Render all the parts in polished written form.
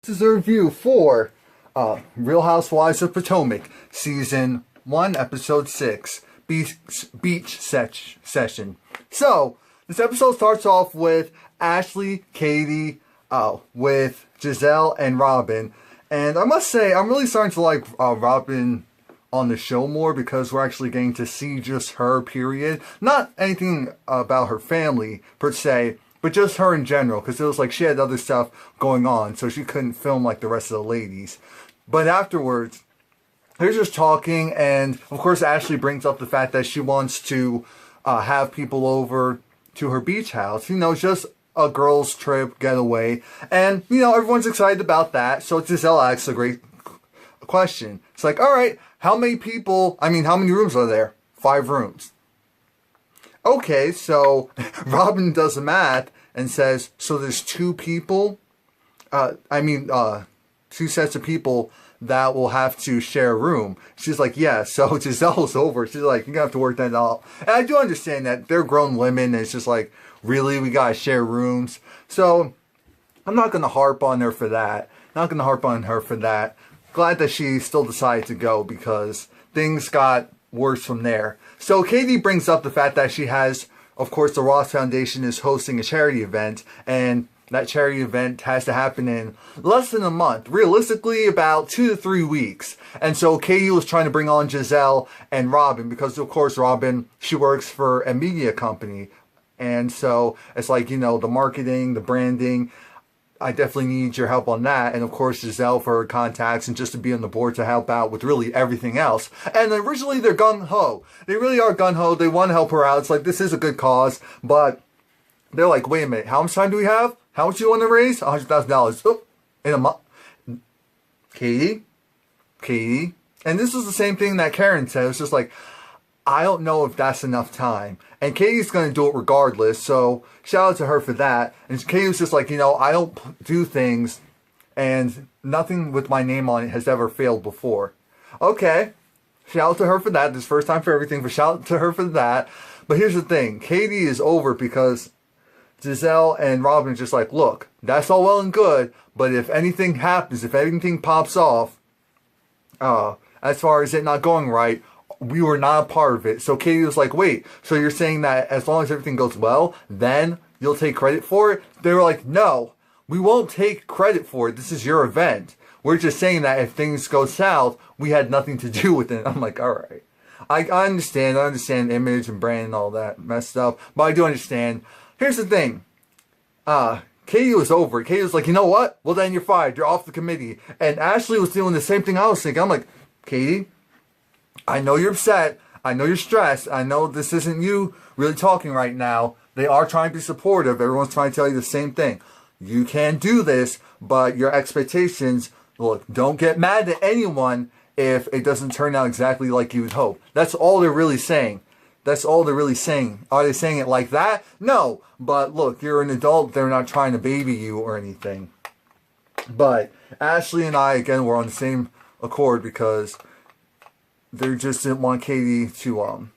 This is a review for Real Housewives of Potomac, Season 1, Episode 6, Beach Session. So, this episode starts off with Ashley, Katie, with Giselle and Robin. And I must say, I'm really starting to like Robin on the show more because we're actually getting to see just her, period. Not anything about her family, per se, but just her in general, because it was like she had other stuff going on, so she couldn't film like the rest of the ladies. But afterwards, they're just talking, and of course Ashley brings up the fact that she wants to have people over to her beach house. You know, just a girls' trip, getaway. And, you know, everyone's excited about that, so Giselle asks a great question. It's like, alright, how many rooms are there? 5 rooms. Okay, so Robin does the math and says, so there's 2 people, 2 sets of people that will have to share a room. She's like, yeah, so Giselle's over. She's like, you're going to have to work that out. And I do understand that they're grown women, and it's just like, really, we got to share rooms? So, I'm not going to harp on her for that. Glad that she still decided to go because things got worse from there. So Katie brings up the fact that she has, of course, the Ross Foundation is hosting a charity event, and that charity event has to happen in less than a month. Realistically, about 2 to 3 weeks. And so Katie was trying to bring on Giselle and Robin because, of course, Robin, she works for a media company. And so it's like, you know, the marketing, the branding, I definitely need your help on that. And of course, Giselle for her contacts and just to be on the board to help out with really everything else. And originally they're gung-ho. They really are gung-ho. They want to help her out. It's like, this is a good cause. But they're like, wait a minute. How much time do we have? How much do you want to raise? $100,000. Oh, in a month. Katie. And this is the same thing that Karen said. It's just like, I don't know if that's enough time. And Katie's going to do it regardless, so shout out to her for that. And Katie was just like, you know, I don't do things, and nothing with my name on it has ever failed before. Okay, shout out to her for that. This first time for everything, but shout out to her for that. But here's the thing. Katie is over because Giselle and Robin are just like, look, that's all well and good, but if anything happens, if anything pops off, as far as it not going right, we were not a part of it. So Katie was like, wait, so you're saying that as long as everything goes well, then you'll take credit for it? They were like, no, we won't take credit for it. This is your event. We're just saying that if things go south, we had nothing to do with it. I'm like, all right. I understand image and brand and all that messed up, but I do understand. Here's the thing. Katie was over it. Katie was like, you know what? Well, then you're fired. You're off the committee. And Ashley was doing the same thing I was thinking. I'm like, Katie, I know you're upset. I know you're stressed. I know this isn't you really talking right now. They are trying to be supportive. Everyone's trying to tell you the same thing. You can do this, but your expectations, look, don't get mad at anyone if it doesn't turn out exactly like you would hope. That's all they're really saying. Are they saying it like that? No. But look, you're an adult. They're not trying to baby you or anything. But Ashley and I, again, were on the same accord because they just didn't want Katie to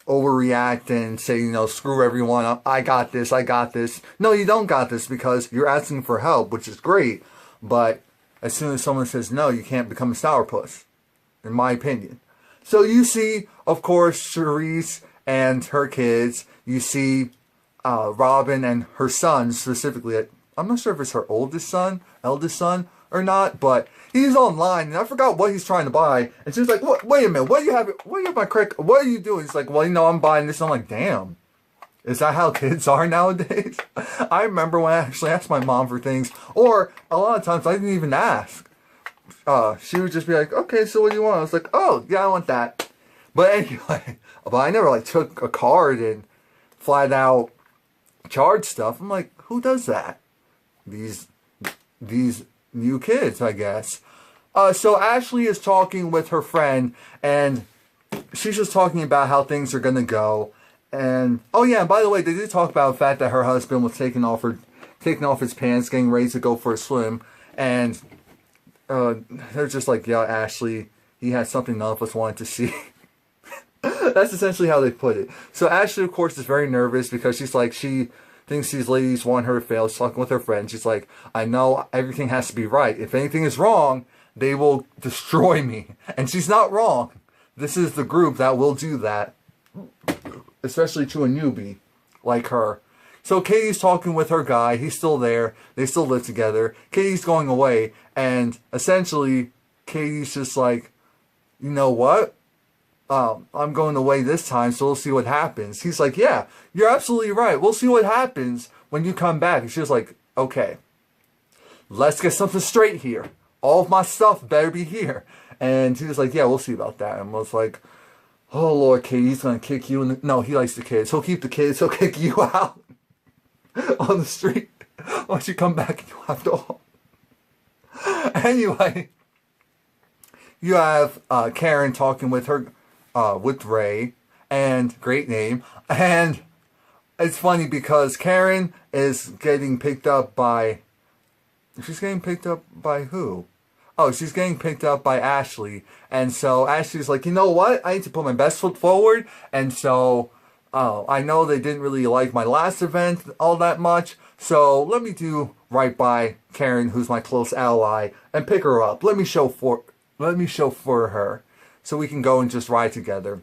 overreact and say, you know, screw everyone. I got this. No, you don't got this because you're asking for help, which is great. But as soon as someone says no, you can't become a sourpuss, in my opinion. So you see, of course, Charisse and her kids. You see Robin and her son specifically. I'm not sure if it's her eldest son, or not, but he's online, and I forgot what he's trying to buy. And she's like, "What? Wait a minute, what do you have my credit? What are you doing?" He's like, "Well, you know, I'm buying this." I'm like, "Damn, is that how kids are nowadays?" I remember when I actually asked my mom for things, or a lot of times I didn't even ask. She would just be like, "Okay, so what do you want?" I was like, "Oh, yeah, I want that." But anyway, but I never like took a card and flat out charged stuff. I'm like, who does that? These new kids, I guess. So Ashley is talking with her friend, and she's just talking about how things are going to go. And, oh yeah, and by the way, they did talk about the fact that her husband was taking off his pants, getting ready to go for a swim. And they're just like, yeah, Ashley, he had something none of us wanted to see. That's essentially how they put it. So Ashley, of course, is very nervous because she's like, she thinks these ladies want her to fail. She's talking with her friends. She's like, I know everything has to be right. If anything is wrong, they will destroy me. And she's not wrong. This is the group that will do that, especially to a newbie like her. So Katie's talking with her guy. He's still there. They still live together. Katie's going away. And essentially, Katie's just like, you know what? I'm going away this time, so we'll see what happens. He's like, yeah, you're absolutely right. We'll see what happens when you come back. And she was like, okay, let's get something straight here. All of my stuff better be here. And he was like, yeah, we'll see about that. And I was like, oh, Lord, Katie, he's going to kick you in the... No, he likes the kids. He'll keep the kids. He'll kick you out on the street once you come back and you have to... Anyway, you have Karen talking with her... with Ray, and great name, and it's funny because Karen is getting picked up by, she's getting picked up by who? Oh, she's getting picked up by Ashley, and so Ashley's like, you know what, I need to put my best foot forward, and so, I know they didn't really like my last event all that much, so let me do right by Karen, who's my close ally, and pick her up. Let me show for her. So we can go and just ride together.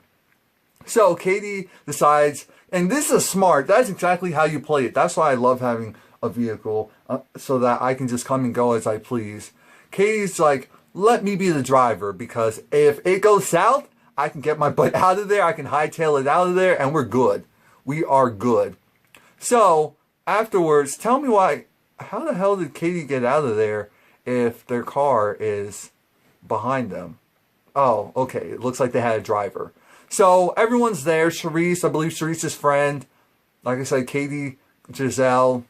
So Katie decides, and this is smart. That's exactly how you play it. That's why I love having a vehicle, so that I can just come and go as I please. Katie's like, let me be the driver, because if it goes south, I can get my butt out of there. I can hightail it out of there, and we're good. We are good. So afterwards, tell me how the hell did Katie get out of there if their car is behind them? Oh, okay. It looks like they had a driver. So everyone's there. Charisse, I believe Charisse's friend. Like I said, Katie, Giselle.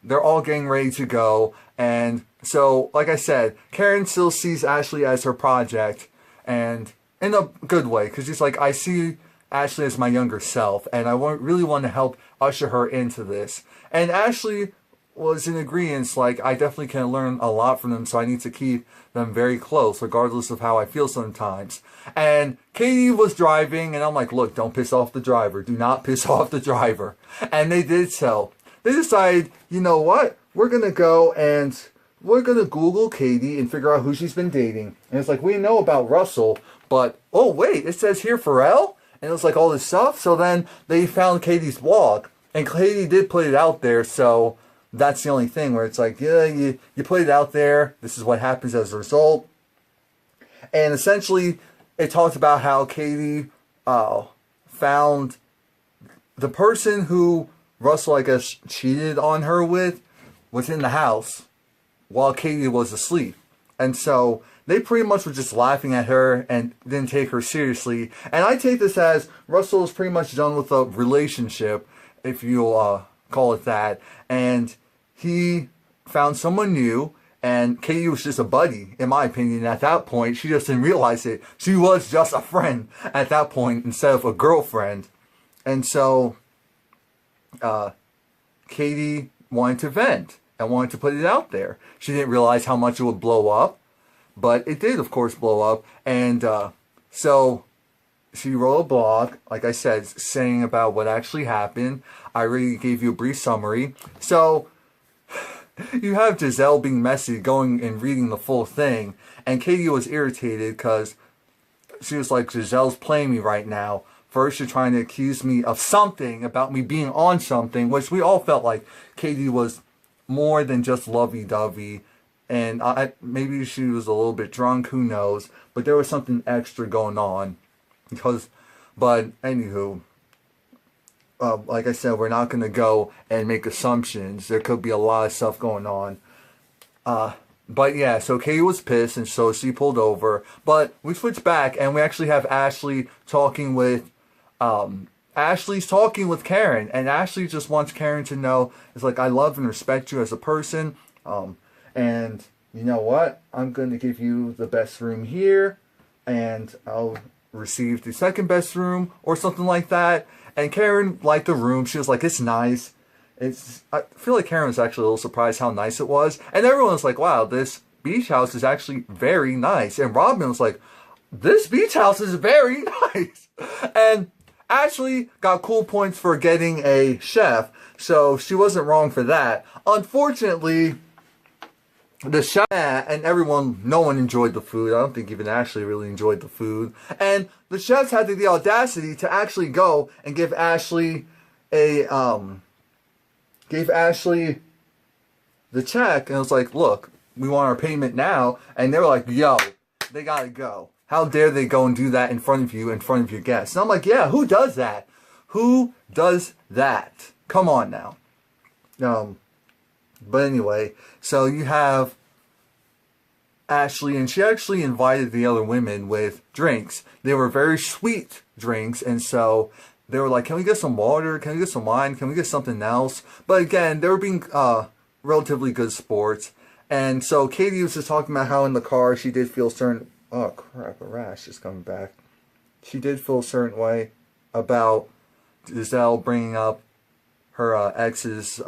They're all getting ready to go. And so, like I said, Karen still sees Ashley as her project. And in a good way. Because she's like, I see Ashley as my younger self. And I really want to help usher her into this. And Ashley was in agreement, like, I definitely can learn a lot from them, so I need to keep them very close, regardless of how I feel sometimes. And Katie was driving, and I'm like, look, don't piss off the driver. Do not piss off the driver. And they did so. They decided, you know what? We're going to go and we're going to Google Katie and figure out who she's been dating. And it's like, we know about Russell, but, oh, wait, it says here Pharrell? And it was like all this stuff. So then they found Katie's blog, and Katie did put it out there, so... That's the only thing where it's like, yeah, you put it out there. This is what happens as a result. And essentially, it talks about how Katie found the person who Russell, I guess, cheated on her with was in the house while Katie was asleep. And so they pretty much were just laughing at her and didn't take her seriously. And I take this as Russell is pretty much done with a relationship, if you'll call it that, and he found someone new, and Katie was just a buddy, in my opinion. At that point, she just didn't realize it. She was just a friend at that point instead of a girlfriend. And so Katie wanted to vent and wanted to put it out there. She didn't realize how much it would blow up, but it did, of course, blow up. And so she wrote a blog, like I said, saying about what actually happened. I already gave you a brief summary. So you have Giselle being messy, going and reading the full thing. And Katie was irritated because she was like, Giselle's playing me right now. First, you're trying to accuse me of something, about me being on something, which we all felt like Katie was more than just lovey-dovey. And maybe she was a little bit drunk, who knows. But there was something extra going on. But anywho, like I said, we're not going to go and make assumptions. There could be a lot of stuff going on. But yeah, so Katie was pissed, and so she pulled over. But we switch back, and we actually have Ashley talking with, Ashley's talking with Karen. And Ashley just wants Karen to know, it's like, I love and respect you as a person. And you know what? I'm going to give you the best room here. And I'll receive the second best room or something like that. And Karen liked the room. She was like, it's nice. I feel like Karen was actually a little surprised how nice it was. And everyone was like, wow, this beach house is actually very nice. And Robin was like, this beach house is very nice. And Ashley got cool points for getting a chef, so she wasn't wrong for that. Unfortunately, the chef and everyone, no one enjoyed the food. I don't think even Ashley really enjoyed the food. And the chefs had the audacity to actually go and give Ashley the check, and it was like, look, we want our payment now. And they were like, yo, they gotta go. How dare they go and do that in front of you, in front of your guests? And I'm like, yeah, who does that? Who does that? Come on now. But anyway, so you have Ashley, and she actually invited the other women with drinks. They were very sweet drinks, and so they were like, can we get some water? Can we get some wine? Can we get something else? But again, they were being relatively good sports. And so Katie was just talking about how in the car she did feel certain... Oh crap, a rash is coming back. She did feel a certain way about Giselle bringing up her ex's...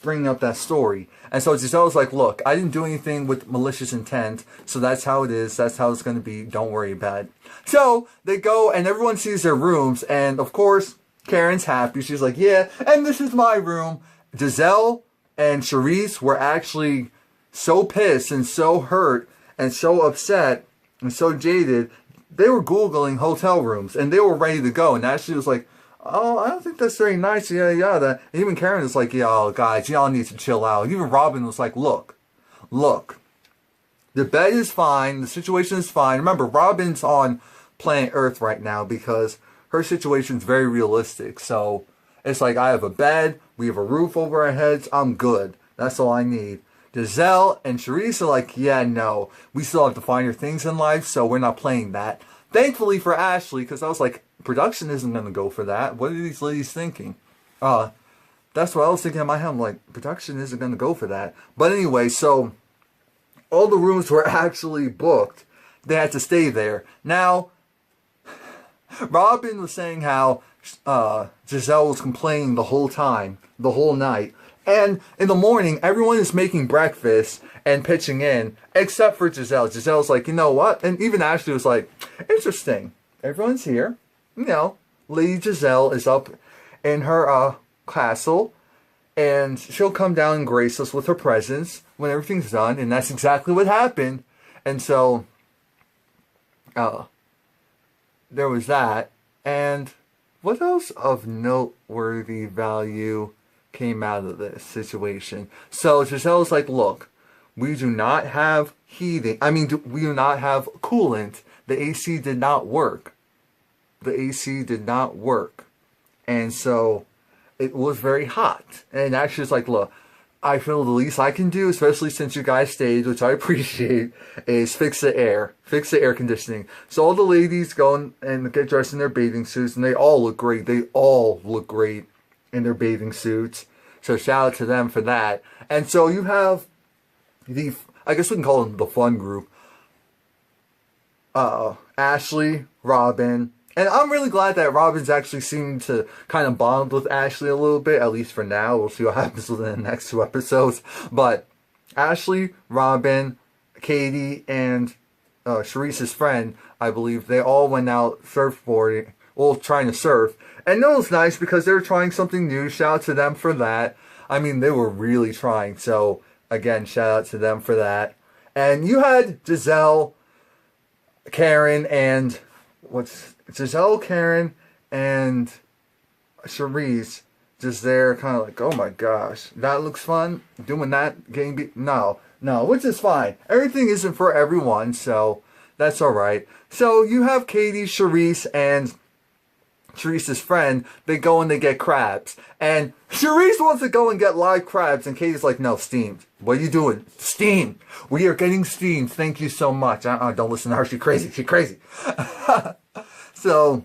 bringing up that story. And so Giselle was like, look, I didn't do anything with malicious intent, so that's how it is, that's how it's going to be, don't worry about it. So they go and everyone sees their rooms, and of course Karen's happy. She's like, yeah, and this is my room. Giselle and Charisse were actually so pissed and so hurt and so upset and so jaded, they were Googling hotel rooms and they were ready to go. And Ashley was like, oh, I don't think that's very nice, yada yada. And even Karen was like, yo, guys, y'all need to chill out. Even Robin was like, look, the bed is fine, the situation is fine. Remember, Robin's on planet Earth right now because her situation is very realistic. So it's like, I have a bed, we have a roof over our heads, I'm good. That's all I need. Giselle and Charisse are like, yeah, no, we still have to find your things in life, so we're not playing that. Thankfully for Ashley, because I was like, production isn't going to go for that. What are these ladies thinking? That's what I was thinking in my head. I'm like, production isn't going to go for that. But anyway, so all the rooms were actually booked. They had to stay there. Now, Robin was saying how Giselle was complaining the whole time, the whole night. And in the morning, everyone is making breakfast and pitching in, except for Giselle. Giselle's like, you know what? And even Ashley was like, interesting. Everyone's here. You know, Lady Giselle is up in her castle, and she'll come down and grace us with her presence when everything's done. And that's exactly what happened. And so, there was that. And what else of noteworthy value came out of this situation? So Giselle's like, look, we do not have heating. We do not have coolant. The AC did not work. The AC did not work. And so it was very hot. And actually it's like, look, I feel the least I can do, especially since you guys stayed, which I appreciate, is fix the air conditioning. So all the ladies go and get dressed in their bathing suits, and they all look great. They all look great in their bathing suits. So shout out to them for that. And so you have I guess we can call them the fun group. Ashley, Robin, and I'm really glad that Robin's actually seeming to kind of bond with Ashley a little bit, at least for now. We'll see what happens within the next 2 episodes. But Ashley, Robin, Katie, and Charisse's friend, I believe, they all went out surfboarding, well, trying to surf. And that was nice because they were trying something new. Shout out to them for that. I mean, they were really trying. So, again, shout out to them for that. And you had Giselle, Karen, and Charisse just there kind of like, oh my gosh, that looks fun. Doing that, getting beat. No, which is fine. Everything isn't for everyone, so that's alright. So you have Katie, Charisse, and Charisse's friend. They go and they get crabs. And Charisse wants to go and get live crabs, and Katie's like, no, steamed. What are you doing? Steamed. We are getting steamed. Thank you so much. Don't listen to her. She's crazy. So,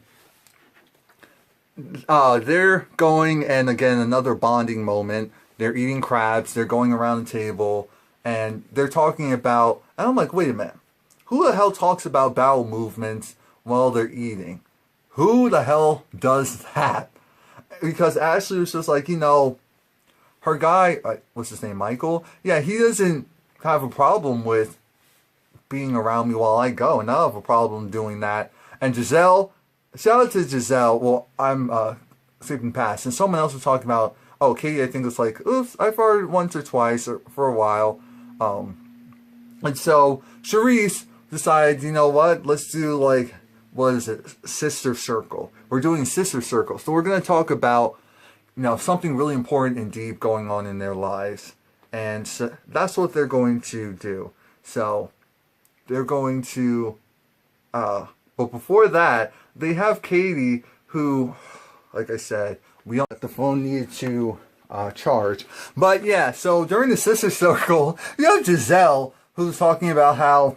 they're going, and again, another bonding moment. They're eating crabs. They're going around the table, and they're talking about, and I'm like, wait a minute. Who the hell talks about bowel movements while they're eating? Who the hell does that? Because Ashley was just like, her guy, what's his name, Michael? Yeah, he doesn't have a problem with being around me while I go, and I don't have a problem doing that. And Giselle shout out to Giselle. Well, I'm sleeping past, and someone else was talking about, oh, Katie, I think it's like, oops, I farted once or twice or for a while. And so Charisse decided, you know what, let's do like, what is it, Sister Circle. We're doing Sister Circle. So we're going to talk about, you know, something really important and deep going on in their lives. And so that's what they're going to do. So they're going to, but before that, they have Katie who, like I said, we don't, the phone needed to charge. But yeah, so during the Sister Circle, you have Giselle who's talking about how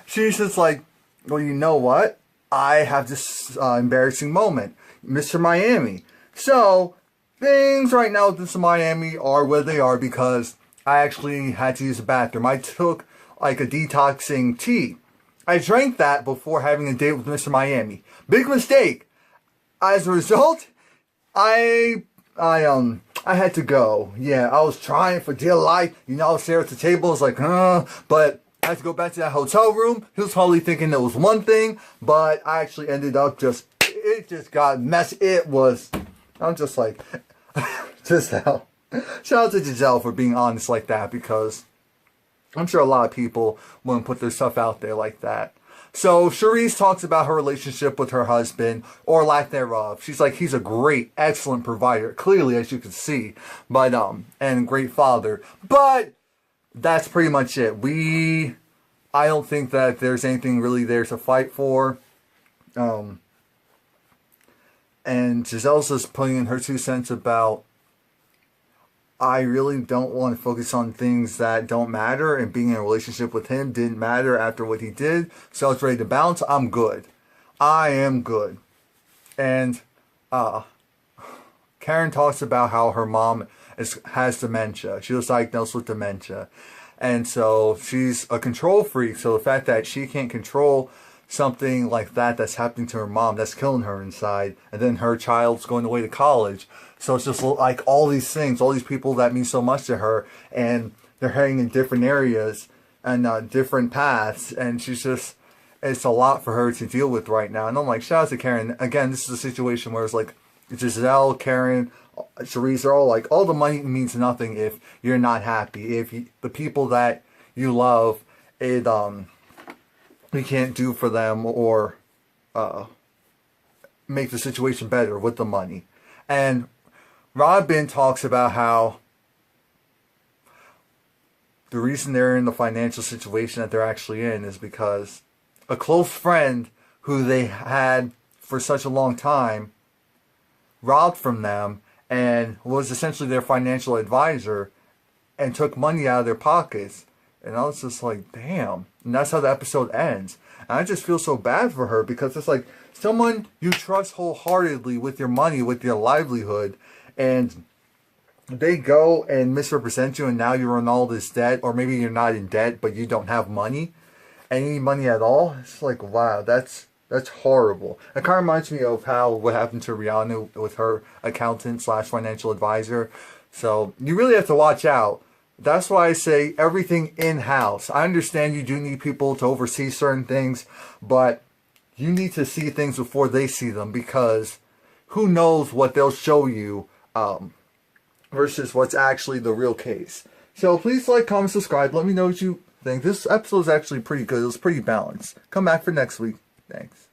she's just like, well, you know what? I have this embarrassing moment. Mr. Miami. So, things right now with Mr. Miami are where they are because I actually had to use the bathroom. I took like a detoxing tea. I drank that before having a date with Mr. Miami. Big mistake. As a result, I had to go. Yeah, I was trying for dear life. You know, I was there at the table. I was like, but I had to go back to that hotel room. He was probably thinking it was one thing, but I actually ended up it just got messy. I'm just like, Giselle. Shout out to Giselle for being honest like that, because I'm sure a lot of people wouldn't put their stuff out there like that. So Charisse talks about her relationship with her husband, or lack thereof. She's like, he's a great, excellent provider, clearly, as you can see, but and great father. But that's pretty much it. I don't think that there's anything really there to fight for. And Giselle's just putting in her 2 cents about, I really don't want to focus on things that don't matter, and being in a relationship with him didn't matter after what he did, so I was ready to bounce. I'm good. I am good. And Karen talks about how her mom has dementia. She was diagnosed with dementia. And so she's a control freak, so the fact that she can't control something like that that's happening to her mom, that's killing her inside, and then her child's going away to college. So it's just like all these things, all these people that mean so much to her, and they're heading in different areas and different paths, and she's just, it's a lot for her to deal with right now. And I'm like, shout out to Karen. Again, this is a situation where it's like Giselle, Karen, Charisse are all like, all the money means nothing if you're not happy. If the people that you love, you can't do for them or make the situation better with the money. And Robin talks about how the reason they're in the financial situation that they're actually in is because a close friend who they had for such a long time robbed from them and was essentially their financial advisor and took money out of their pockets. And I was just like, damn. And that's how the episode ends. And I just feel so bad for her, because it's like someone you trust wholeheartedly with your money, with your livelihood, and they go and misrepresent you, and now you're in all this debt, or maybe you're not in debt, but you don't have money, any money at all. It's like, wow, that's horrible. It kind of reminds me of what happened to Rihanna with her accountant / financial advisor. So you really have to watch out. That's why I say everything in-house. I understand you do need people to oversee certain things, but you need to see things before they see them, because who knows what they'll show you versus what's actually the real case. So please like, comment, subscribe. Let me know what you think. This episode is actually pretty good. It was pretty balanced. Come back for next week. Thanks.